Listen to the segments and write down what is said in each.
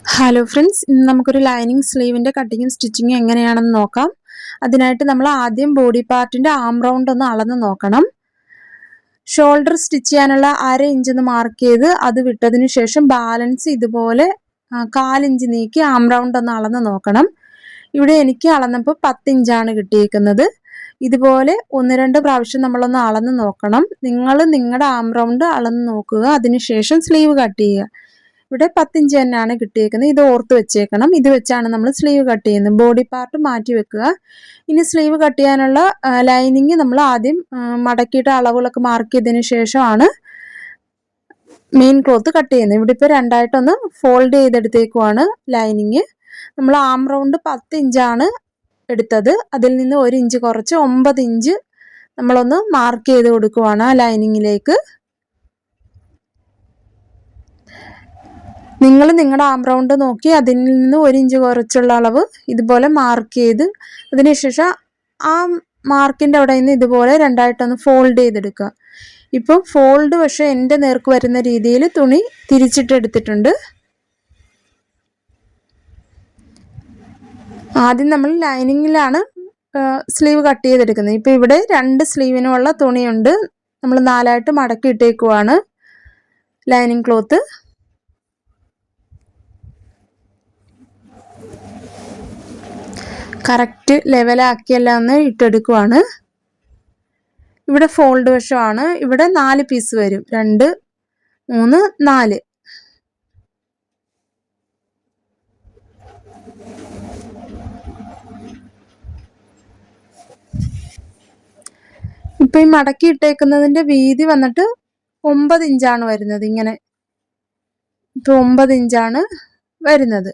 Hello friends, ഇന്ന് നമുക്കൊരു lining സ്ലീവിൻ്റെ കട്ടിങ്ങും സ്റ്റിച്ചിങ്ങും എങ്ങനെയാണെന്ന് നോക്കാം. അതിനായിട്ട് നമ്മൾ ആദ്യം ബോഡി പാർട്ടിൻ്റെ ആം റൗണ്ട് ഒന്ന് അളന്ന് നോക്കണം. ഷോൾഡർ സ്റ്റിച്ച് ചെയ്യാനുള്ള 1/2 ഇഞ്ച് ഒന്ന് മാർക്ക് ചെയ്ത് അത് വിട്ടതിന് ശേഷം ബാലൻസ് ഇതുപോലെ 1/4 ഇഞ്ച് നീക്കി ആം റൗണ്ട് ഒന്ന് അളന്ന് നോക്കണം. ഇവിടെ എനിക്ക് അളന്നപ്പോൾ 10 ഇഞ്ചാണ് കിട്ടിയിരിക്കുന്നത്. ഇതുപോലെ 1-2 പ്രാവശ്യം നമ്മളൊന്ന് അളന്ന് നോക്കണം. നിങ്ങൾ നിങ്ങളുടെ ആം റൗണ്ട് അളന്ന് നോക്കുക, അതിനുശേഷം സ്ലീവ് കട്ട് ചെയ്യുക. ഇവിടെ 10 ഇഞ്ച് തന്നെയാണ് കിട്ടിയേക്കുന്നത്. ഇത് ഓർത്ത് വെച്ചേക്കണം. ഇത് വെച്ചാണ് നമ്മൾ സ്ലീവ് കട്ട് ചെയ്യുന്നത്. ബോഡി പാർട്ട് മാറ്റി വെക്കുക. ഇനി സ്ലീവ് കട്ട് ചെയ്യാനുള്ള ലൈനിങ് നമ്മൾ ആദ്യം മടക്കിയിട്ട് അളവുകളൊക്കെ മാർക്ക് ചെയ്തതിന് ശേഷമാണ് മെയിൻ ക്ലോത്ത് കട്ട് ചെയ്യുന്നത്. ഇവിടെ ഇപ്പോൾ രണ്ടായിട്ടൊന്ന് ഫോൾഡ് ചെയ്തെടുത്തേക്കുവാണ് ലൈനിങ്. നമ്മൾ ആം റൗണ്ട് 10 ഇഞ്ചാണ് എടുത്തത്. അതിൽ നിന്ന് 1 ഇഞ്ച് കുറച്ച് 9 ഇഞ്ച് നമ്മളൊന്ന് മാർക്ക് ചെയ്ത് കൊടുക്കുവാണ് ആ ലൈനിങ്ങിലേക്ക്. നിങ്ങൾ നിങ്ങളുടെ ആം റൗണ്ട് നോക്കി അതിൽ നിന്ന് 1 ഇഞ്ച് കുറച്ചുള്ള അളവ് ഇതുപോലെ മാർക്ക് ചെയ്ത് അതിനുശേഷം ആ മാർക്കിൻ്റെ അവിടെ നിന്ന് ഇതുപോലെ രണ്ടായിട്ടൊന്ന് ഫോൾഡ് ചെയ്തെടുക്കുക. ഇപ്പം ഫോൾഡ് പക്ഷേ എൻ്റെ നേർക്ക് വരുന്ന രീതിയിൽ തുണി തിരിച്ചിട്ടെടുത്തിട്ടുണ്ട്. ആദ്യം നമ്മൾ ലൈനിങ്ങിലാണ് സ്ലീവ് കട്ട് ചെയ്തെടുക്കുന്നത്. ഇപ്പോൾ ഇവിടെ 2 സ്ലീവിനുമുള്ള തുണിയുണ്ട്. നമ്മൾ 4ആയിട്ട് മടക്കി ഇട്ടേക്കുവാണ് ലൈനിങ് ക്ലോത്ത്. കറക്റ്റ് ലെവലാക്കിയെല്ലാം ഒന്ന് ഇട്ടെടുക്കുവാണ്. ഇവിടെ ഫോൾഡ് വശമാണ്. ഇവിടെ 4 പീസ് വരും. 2, 3, 4. ഇപ്പം ഈ മടക്കി ഇട്ടേക്കുന്നതിൻ്റെ വീതി വന്നിട്ട് 9 ഇഞ്ചാണ് വരുന്നത്. ഇങ്ങനെ ഇപ്പോൾ 9 ഇഞ്ചാണ് വരുന്നത്.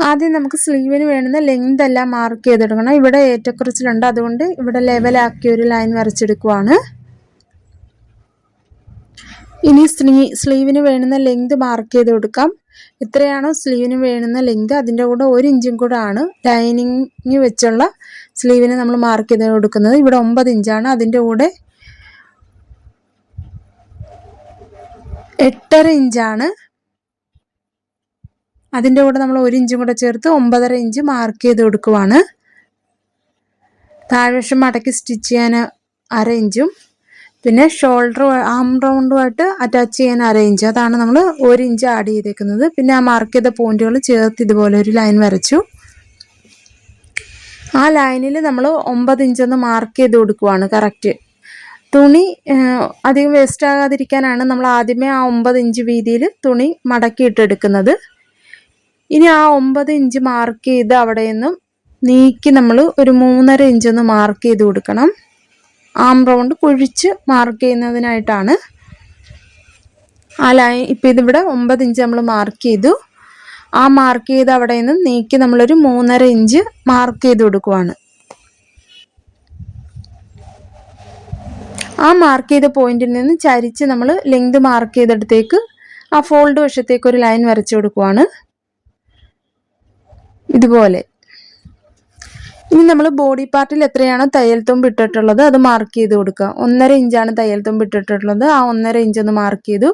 ആദ്യം നമുക്ക് സ്ലീവിന് വേണ്ടുന്ന ലെങ്ത് എല്ലാം മാർക്ക് ചെയ്തെടുക്കണം. ഇവിടെ ഏറ്റക്കുറച്ചിലുണ്ട്, അതുകൊണ്ട് ഇവിടെ ലെവലാക്കി ഒരു ലൈൻ വരച്ചെടുക്കുവാണ്. ഇനി സ്ലീവിന് വേണ്ടുന്ന ലെങ്ത് മാർക്ക് ചെയ്ത് കൊടുക്കാം. എത്രയാണോ സ്ലീവിന് വേണ്ടുന്ന ലെങ്ത് അതിൻ്റെ കൂടെ 1 ഇഞ്ചും കൂടെ ആണ് ലൈനിങ് വെച്ചുള്ള സ്ലീവിന് നമ്മൾ മാർക്ക് ചെയ്ത് കൊടുക്കുന്നത്. ഇവിടെ 9 ഇഞ്ചാണ്. അതിൻ്റെ കൂടെ 8.5 ഇഞ്ചാണ്. അതിൻ്റെ കൂടെ നമ്മൾ 1 ഇഞ്ചും കൂടെ ചേർത്ത് 9.5 ഇഞ്ച് മാർക്ക് ചെയ്ത് കൊടുക്കുവാണ്. താഴ്വശം മടക്കി സ്റ്റിച്ച് ചെയ്യാൻ 1/2 ഇഞ്ചും പിന്നെ ഷോൾഡർ ആം റൗണ്ടുമായിട്ട് അറ്റാച്ച് ചെയ്യാൻ 1/2 ഇഞ്ച്, അതാണ് നമ്മൾ 1 ഇഞ്ച് ആഡ് ചെയ്തേക്കുന്നത്. പിന്നെ ആ മാർക്ക് ചെയ്ത പോയിന്റുകൾ ചേർത്ത് ഇതുപോലെ ഒരു ലൈൻ വരച്ചു. ആ ലൈനിൽ നമ്മൾ 9 ഇഞ്ചൊന്ന് മാർക്ക് ചെയ്ത് കൊടുക്കുവാണ്. കറക്റ്റ് തുണി അധികം വേസ്റ്റ് ആകാതിരിക്കാനാണ് നമ്മൾ ആദ്യമേ ആ 9 ഇഞ്ച് വീതിയിൽ തുണി മടക്കിയിട്ടെടുക്കുന്നത്. ഇനി ആ 9 ഇഞ്ച് മാർക്ക് ചെയ്ത് അവിടെ നിന്നും നീക്കി നമ്മൾ ഒരു 3.5 ഇഞ്ചൊന്ന് മാർക്ക് ചെയ്ത് കൊടുക്കണം. ആം റൗണ്ട് കുഴിച്ച് മാർക്ക് ചെയ്യുന്നതിനായിട്ടാണ് ആ ലൈൻ. ഇപ്പം ഇതിവിടെ 9 ഇഞ്ച് നമ്മൾ മാർക്ക് ചെയ്തു. ആ മാർക്ക് ചെയ്ത് അവിടെ നിന്നും നീക്കി നമ്മളൊരു 3.5 ഇഞ്ച് മാർക്ക് ചെയ്ത് കൊടുക്കുവാണ്. ആ മാർക്ക് ചെയ്ത പോയിന്റിൽ നിന്ന് ചരിച്ച് നമ്മൾ ലെങ്ത് മാർക്ക് ചെയ്തെടുത്തേക്ക് ആ ഫോൾഡ് വശത്തേക്ക് ഒരു ലൈൻ വരച്ചു കൊടുക്കുവാണ് ഇതുപോലെ. ഇനി നമ്മൾ ബോഡി പാർട്ടിൽ എത്രയാണോ തയ്യൽ തുമ്പ് ഇട്ടിട്ടുള്ളത് അത് മാർക്ക് ചെയ്ത് കൊടുക്കുക. 1.5 ഇഞ്ചാണ് തയ്യൽ തുമ്പ് ഇട്ടിട്ടുള്ളത്. ആ 1.5 ഇഞ്ച് ഒന്ന് മാർക്ക് ചെയ്തു.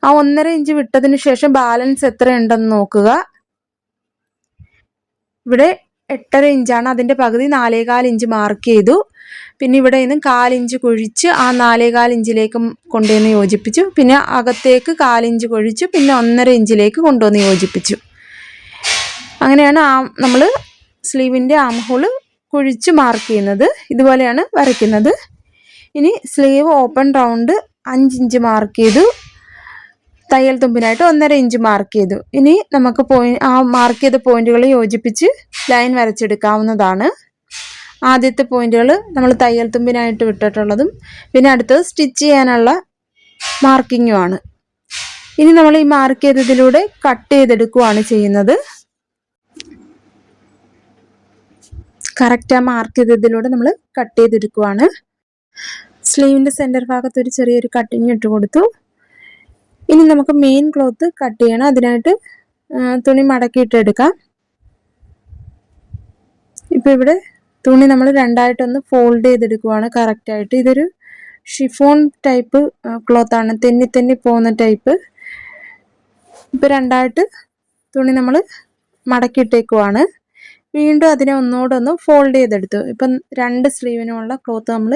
ആ 1.5 ഇഞ്ച് വിട്ടതിന് ശേഷം ബാലൻസ് എത്ര ഉണ്ടെന്ന് നോക്കുക. ഇവിടെ 8.5 ഇഞ്ചാണ്. അതിൻ്റെ പകുതി 4.25 ഇഞ്ച് മാർക്ക് ചെയ്തു. പിന്നെ ഇവിടെ നിന്ന് 1/4 ഇഞ്ച് കുഴിച്ച് ആ 4.25 ഇഞ്ചിലേക്ക് കൊണ്ടുവന്ന് യോജിപ്പിച്ചു. പിന്നെ അകത്തേക്ക് 1/4 ഇഞ്ച് കുഴിച്ചു. പിന്നെ 1.5 ഇഞ്ചിലേക്ക് കൊണ്ടുവന്ന് യോജിപ്പിച്ചു. അങ്ങനെയാണ് നമ്മൾ സ്ലീവിൻ്റെ ആം ഹോള് കുഴിച്ച് മാർക്ക് ചെയ്യുന്നത്. ഇതുപോലെയാണ് വരയ്ക്കുന്നത്. ഇനി sleeve open round 5 inch mark ചെയ്തു. തയ്യൽ തുമ്പിനായിട്ട് 1.5 ഇഞ്ച് മാർക്ക് ചെയ്തു. ഇനി നമുക്ക് ആ മാർക്ക് ചെയ്ത പോയിന്റുകൾ യോജിപ്പിച്ച് ലൈൻ വരച്ചെടുക്കാവുന്നതാണ്. ആദ്യത്തെ പോയിന്റുകൾ നമ്മൾ തയ്യൽ തുമ്പിനായിട്ട് വിട്ടിട്ടുള്ളതും പിന്നെ അടുത്തത് സ്റ്റിച്ച് ചെയ്യാനുള്ള മാർക്കിങ്ങുമാണ്. ഇനി നമ്മൾ ഈ മാർക്ക് ചെയ്തതിലൂടെ കട്ട് ചെയ്തെടുക്കുകയാണ് ചെയ്യുന്നത്. കറക്റ്റ് ആ മാർക്ക് ചെയ്തതിലൂടെ നമ്മൾ കട്ട് ചെയ്തെടുക്കുവാണ്. സ്ലീവിൻ്റെ സെൻറ്റർ ഭാഗത്ത് ഒരു ചെറിയൊരു കട്ടിങ് ഇട്ട് കൊടുത്തു. ഇനി നമുക്ക് മെയിൻ ക്ലോത്ത് കട്ട് ചെയ്യണം. അതിനായിട്ട് തുണി മടക്കിയിട്ടെടുക്കാം. ഇപ്പോൾ ഇവിടെ തുണി നമ്മൾ രണ്ടായിട്ടൊന്ന് ഫോൾഡ് ചെയ്തെടുക്കുവാണ് കറക്റ്റായിട്ട്. ഇതൊരു ഷിഫോൺ ടൈപ്പ് ക്ലോത്താണ്, തെന്നി തെന്നി പോകുന്ന ടൈപ്പ്. ഇപ്പോൾ രണ്ടായിട്ട് തുണി നമ്മൾ മടക്കിയിട്ടേക്കുവാണ്. വീണ്ടും അതിനെ ഒന്നുകൂടെ ഫോൾഡ് ചെയ്തെടുത്തു. ഇപ്പം 2 സ്ലീവിനുമുള്ള ക്ലോത്ത് നമ്മൾ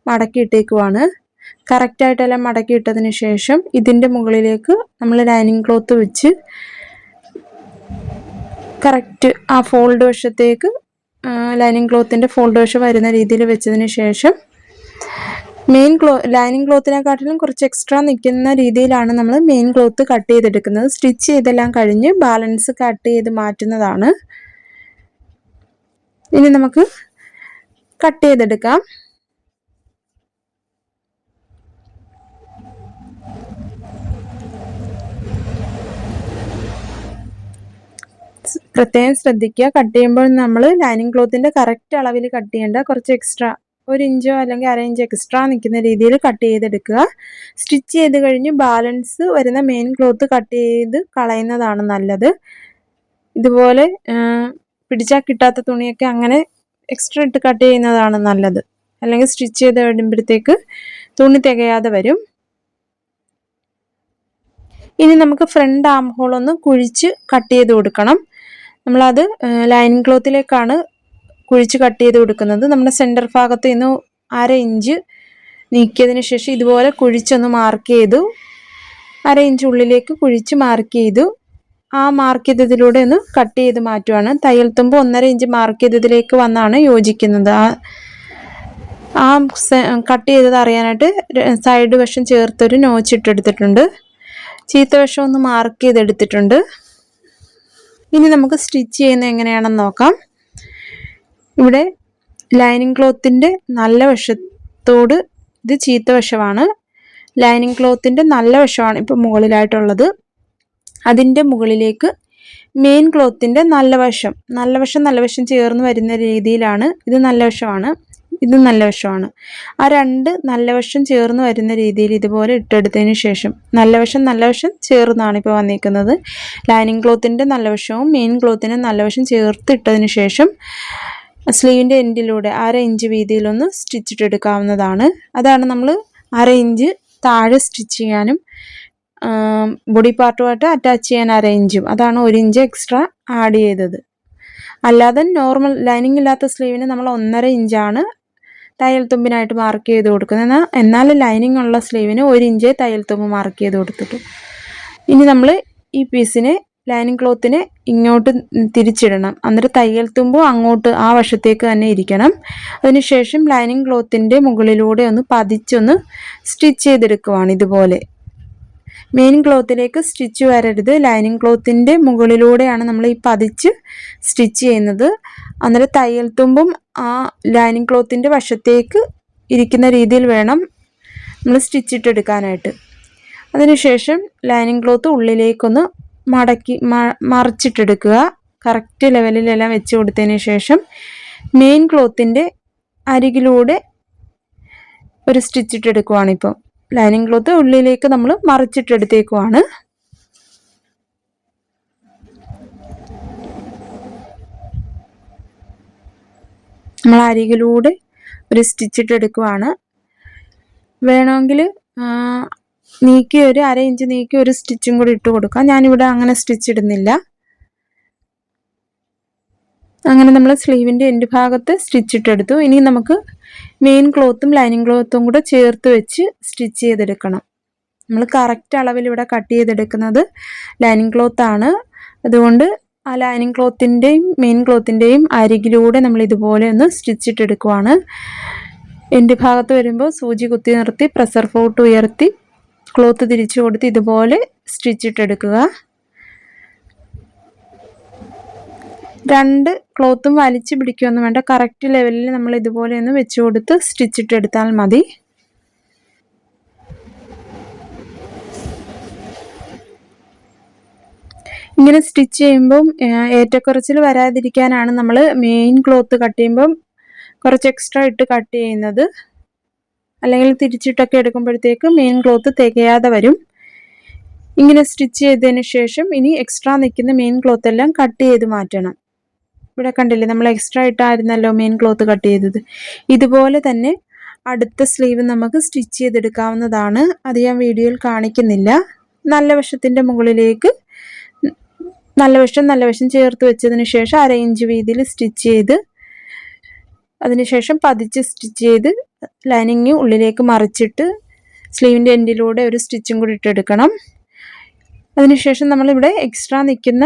മടക്കിയിട്ടേക്കുവാണ്. കറക്റ്റായിട്ടെല്ലാം മടക്കിയിട്ടതിന് ശേഷം ഇതിൻ്റെ മുകളിലേക്ക് നമ്മൾ ലൈനിങ് ക്ലോത്ത് വെച്ച് കറക്റ്റ് ആ ഫോൾഡ് വശത്തേക്ക് ലൈനിങ് ക്ലോത്തിൻ്റെ ഫോൾഡ് വശം വരുന്ന രീതിയിൽ വെച്ചതിന് ശേഷം ലൈനിങ് ക്ലോത്തിനെക്കാട്ടിലും കുറച്ച് എക്സ്ട്രാ നിൽക്കുന്ന രീതിയിലാണ് നമ്മൾ മെയിൻ ക്ലോത്ത് കട്ട് ചെയ്തെടുക്കുന്നത്. സ്റ്റിച്ച് ചെയ്തെല്ലാം കഴിഞ്ഞ് ബാലൻസ് കട്ട് ചെയ്ത് മാറ്റുന്നതാണ്. ഇനി നമുക്ക് കട്ട് ചെയ്തെടുക്കാം. പ്രത്യേകം ശ്രദ്ധിക്കുക, കട്ട് ചെയ്യുമ്പോൾ നമ്മൾ ലൈനിങ് ക്ലോത്തിൻ്റെ കറക്റ്റ് അളവിൽ കട്ട് ചെയ്യേണ്ട, കുറച്ച് എക്സ്ട്രാ 1 ഇഞ്ചോ അല്ലെങ്കിൽ 1/2 ഇഞ്ച് എക്സ്ട്രാ നിൽക്കുന്ന രീതിയിൽ കട്ട് ചെയ്തെടുക്കുക. സ്റ്റിച്ച് ചെയ്ത് കഴിഞ്ഞ് ബാലൻസ് വരുന്ന മെയിൻ ക്ലോത്ത് കട്ട് ചെയ്ത് കളയുന്നതാണ് നല്ലത്. ഇതുപോലെ പിടിച്ചാൽ കിട്ടാത്ത തുണിയൊക്കെ അങ്ങനെ എക്സ്ട്രാ ഇട്ട് കട്ട് ചെയ്യുന്നതാണ് നല്ലത്. അല്ലെങ്കിൽ സ്റ്റിച്ച് ചെയ്ത് കഴിയുമ്പോഴത്തേക്ക് തുണി തികയാതെ വരും. ഇനി നമുക്ക് ഫ്രണ്ട് ആം ഹോൾ ഒന്ന് കുഴിച്ച് കട്ട് ചെയ്ത് കൊടുക്കണം. നമ്മളത് ലൈനിങ് ക്ലോത്തിലേക്കാണ് കുഴിച്ച് കട്ട് ചെയ്ത് കൊടുക്കുന്നത്. നമ്മുടെ സെൻറ്റർ ഭാഗത്ത് നിന്ന് 1/2 ഇഞ്ച് നീക്കിയതിന് ശേഷം ഇതുപോലെ കുഴിച്ചൊന്ന് മാർക്ക് ചെയ്തു. 1/2 ഇഞ്ച് ഉള്ളിലേക്ക് കുഴിച്ച് മാർക്ക് ചെയ്തു. ആ മാർക്ക് ചെയ്തതിലൂടെ ഒന്ന് കട്ട് ചെയ്ത് മാറ്റുവാണ്. തയ്യൽ തുമ്പ് 1/2 ഇഞ്ച് മാർക്ക് ചെയ്തതിലേക്ക് വന്നാണ് യോജിക്കുന്നത്. ആ കട്ട് ചെയ്തത് അറിയാനായിട്ട് സൈഡ് വശം ചേർത്തൊരു നോച്ച് ഇട്ടെടുത്തിട്ടുണ്ട്. ചീത്ത വശം ഒന്ന് മാർക്ക് ചെയ്തെടുത്തിട്ടുണ്ട്. ഇനി നമുക്ക് സ്റ്റിച്ച് ചെയ്യുന്നത് എങ്ങനെയാണെന്ന് നോക്കാം. ഇവിടെ ലൈനിങ് ക്ലോത്തിൻ്റെ നല്ല വശത്തോട് ഇത് ചീത്ത വശമാണ്. ലൈനിങ് ക്ലോത്തിൻ്റെ നല്ല വശമാണ് ഇപ്പോൾ മുകളിലായിട്ടുള്ളത്. അതിൻ്റെ മുകളിലേക്ക് മെയിൻ ക്ലോത്തിൻ്റെ നല്ല വശം ചേർന്ന് വരുന്ന രീതിയിലാണ്. ഇത് നല്ല വശമാണ്, ഇത് നല്ല വശമാണ്. ആ 2 നല്ല വശം ചേർന്ന് വരുന്ന രീതിയിൽ ഇതുപോലെ ഇട്ടെടുത്തതിന് ശേഷം നല്ല വശം ചേർന്നാണ് ഇപ്പോൾ വന്നിരിക്കുന്നത്. ലൈനിങ് ക്ലോത്തിൻ്റെ നല്ല വശവും മെയിൻ ക്ലോത്തിൻ്റെ നല്ല വശം ചേർത്ത് ഇട്ടതിന് ശേഷം സ്ലീവിൻ്റെ എൻഡിലൂടെ 1/2 ഇഞ്ച് വീതിയിലൊന്ന് സ്റ്റിച്ചിട്ടെടുക്കാവുന്നതാണ്. അതാണ് നമ്മൾ 1/2 ഇഞ്ച് താഴെ സ്റ്റിച്ച് ചെയ്യാനും ബോഡി പാർട്ടുമായിട്ട് അറ്റാച്ച് ചെയ്യാൻ 1/2 ഇഞ്ചും, അതാണ് 1 ഇഞ്ച് എക്സ്ട്രാ ആഡ് ചെയ്തത്. അല്ലാതെ നോർമൽ ലൈനിങ് ഇല്ലാത്ത സ്ലീവിന് നമ്മൾ 1.5 ഇഞ്ചാണ് തയ്യൽ തുമ്പിനായിട്ട് മാർക്ക് ചെയ്ത് കൊടുക്കുന്നത്. എന്നാൽ ലൈനിങ് ഉള്ള സ്ലീവിന് 1 ഇഞ്ച് തയ്യൽ തുമ്പ് മാർക്ക് ചെയ്ത് കൊടുത്തിട്ടു. ഇനി നമ്മൾ ഈ പീസിനെ ലൈനിങ് ക്ലോത്തിനെ ഇങ്ങോട്ട് തിരിച്ചിടണം. അന്നേരം തയ്യൽ തുമ്പും അങ്ങോട്ട് ആ വശത്തേക്ക് തന്നെ ഇരിക്കണം. അതിനുശേഷം ലൈനിങ് ക്ലോത്തിൻ്റെ മുകളിലൂടെ ഒന്ന് പതിച്ചൊന്ന് സ്റ്റിച്ച് ചെയ്തെടുക്കുവാണ്. ഇതുപോലെ മെയിൻ ക്ലോത്തിലേക്ക് സ്റ്റിച്ച് വരരുത്, ലൈനിങ് ക്ലോത്തിൻ്റെ മുകളിലൂടെയാണ് നമ്മൾ ഈ പതിച്ച് സ്റ്റിച്ച് ചെയ്യുന്നത്. അന്നേരം തയ്യൽ തുമ്പും ആ ലൈനിങ് ക്ലോത്തിൻ്റെ വശത്തേക്ക് ഇരിക്കുന്ന രീതിയിൽ വേണം നമ്മൾ സ്റ്റിച്ചിട്ടെടുക്കാനായിട്ട്. അതിനുശേഷം ലൈനിങ് ക്ലോത്ത് ഉള്ളിലേക്കൊന്ന് മറിച്ചിട്ടെടുക്കുക. കറക്റ്റ് ലെവലിലെല്ലാം വെച്ച് കൊടുത്തതിന് ശേഷം മെയിൻ ക്ലോത്തിൻ്റെ അരികിലൂടെ ഒരു സ്റ്റിച്ചിട്ടെടുക്കുവാണ്. ഇപ്പം ലൈനിങ് ക്ലോത്ത് ഉള്ളിലേക്ക് നമ്മൾ മറിച്ചിട്ടെടുത്തേക്കുവാണ്. നമ്മൾ അരികിലൂടെ ഒരു സ്റ്റിച്ചിട്ടെടുക്കുവാണ്. വേണമെങ്കിൽ നീക്കി ഒരു 1/2 ഇഞ്ച് നീക്കി ഒരു സ്റ്റിച്ചും കൂടി ഇട്ട് കൊടുക്കാം. ഞാനിവിടെ അങ്ങനെ സ്റ്റിച്ച് ഇടുന്നില്ല. അങ്ങനെ നമ്മൾ സ്ലീവിൻ്റെ എൻഡ് ഭാഗത്ത് സ്റ്റിച്ചിട്ടെടുത്തു. ഇനി നമുക്ക് മെയിൻ ക്ലോത്തും ലൈനിങ് ക്ലോത്തും കൂടെ ചേർത്ത് വെച്ച് സ്റ്റിച്ച് ചെയ്തെടുക്കണം. നമ്മൾ കറക്റ്റ് അളവിൽ ഇവിടെ കട്ട് ചെയ്തെടുക്കുന്നത് ലൈനിങ് ക്ലോത്താണ്. അതുകൊണ്ട് ആ ലൈനിങ് ക്ലോത്തിൻ്റെയും മെയിൻ ക്ലോത്തിൻ്റെയും അരികിലൂടെ നമ്മൾ ഇതുപോലെ ഒന്ന് സ്റ്റിച്ചിട്ടെടുക്കുവാണ്. എൻഡ് ഭാഗത്ത് വരുമ്പോൾ സൂചി കുത്തി നിർത്തി പ്രഷർ ഫോട്ട് ഉയർത്തി ക്ലോത്ത് തിരിച്ചു കൊടുത്ത് ഇതുപോലെ സ്റ്റിച്ചിട്ടെടുക്കുക. 2 ക്ലോത്തും വലിച്ചു പിടിക്കുകയൊന്നും വേണ്ട, കറക്റ്റ് ലെവലിൽ നമ്മൾ ഇതുപോലെ ഒന്ന് വെച്ച് കൊടുത്ത് സ്റ്റിച്ചിട്ടെടുത്താൽ മതി. ഇങ്ങനെ സ്റ്റിച്ച് ചെയ്യുമ്പം ഏറ്റക്കുറച്ചിൽ വരാതിരിക്കാനാണ് നമ്മൾ മെയിൻ ക്ലോത്ത് കട്ട് ചെയ്യുമ്പം കുറച്ച് എക്സ്ട്രാ ഇട്ട് കട്ട് ചെയ്യുന്നത്. അല്ലെങ്കിൽ തിരിച്ചിട്ടൊക്കെ എടുക്കുമ്പോഴത്തേക്ക് മെയിൻ ക്ലോത്ത് തികയാതെ വരും. ഇങ്ങനെ സ്റ്റിച്ച് ചെയ്തതിന് ശേഷം ഇനി എക്സ്ട്രാ നിൽക്കുന്ന മെയിൻ ക്ലോത്ത് എല്ലാം കട്ട് ചെയ്ത് മാറ്റണം. ഇവിടെ കണ്ടില്ലേ, നമ്മൾ എക്സ്ട്രാ ഇട്ടായിരുന്നല്ലോ മെയിൻ ക്ലോത്ത് കട്ട് ചെയ്തത്. ഇതുപോലെ തന്നെ അടുത്ത സ്ലീവ് നമുക്ക് സ്റ്റിച്ച് ചെയ്തെടുക്കാവുന്നതാണ്. അത് ഞാൻ വീഡിയോയിൽ കാണിക്കുന്നില്ല. നല്ല വശത്തിൻ്റെ മുകളിലേക്ക് നല്ല വശം ചേർത്ത് വെച്ചതിന് ശേഷം 1/2 ഇഞ്ച് വീതിയിൽ സ്റ്റിച്ച് ചെയ്ത് അതിനുശേഷം പതിച്ച് സ്റ്റിച്ച് ചെയ്ത് ലൈനിങ് ഉള്ളിലേക്ക് മറിച്ചിട്ട് സ്ലീവിൻ്റെ എൻഡിലൂടെ ഒരു സ്റ്റിച്ചും കൂടി ഇട്ടെടുക്കണം. അതിനുശേഷം നമ്മളിവിടെ എക്സ്ട്രാ നിൽക്കുന്ന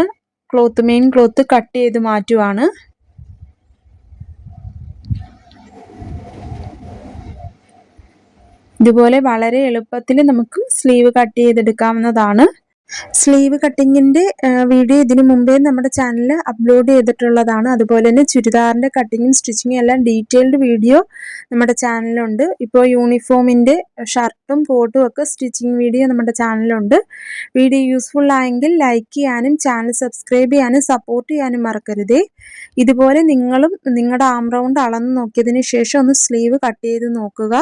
മെയിൻ ക്ലോത്ത് കട്ട് ചെയ്ത് മാറ്റുവാണ്. ഇതുപോലെ വളരെ എളുപ്പത്തിൽ നമുക്ക് സ്ലീവ് കട്ട് ചെയ്തെടുക്കാവുന്നതാണ്. സ്ലീവ് കട്ടിങ്ങിൻ്റെ വീഡിയോ ഇതിനു മുമ്പേ നമ്മുടെ ചാനലിൽ അപ്ലോഡ് ചെയ്തിട്ടുള്ളതാണ്. അതുപോലെ തന്നെ ചുരിദാറിൻ്റെ കട്ടിങ്ങും സ്റ്റിച്ചിങ്ങും എല്ലാം ഡീറ്റെയിൽഡ് വീഡിയോ നമ്മുടെ ചാനലിലുണ്ട്. ഇപ്പോൾ യൂണിഫോമിൻ്റെ ഷർട്ടും കോട്ടും ഒക്കെ സ്റ്റിച്ചിങ് വീഡിയോ നമ്മുടെ ചാനലിലുണ്ട്. വീഡിയോ യൂസ്ഫുൾ ആയെങ്കിൽ ലൈക്ക് ചെയ്യാനും ചാനൽ സബ്സ്ക്രൈബ് ചെയ്യാനും സപ്പോർട്ട് ചെയ്യാനും മറക്കരുതേ. ഇതുപോലെ നിങ്ങളും നിങ്ങളുടെ ആം റൗണ്ട് അളന്ന് നോക്കിയതിന് ശേഷം ഒന്ന് സ്ലീവ് കട്ട് ചെയ്ത് നോക്കുക.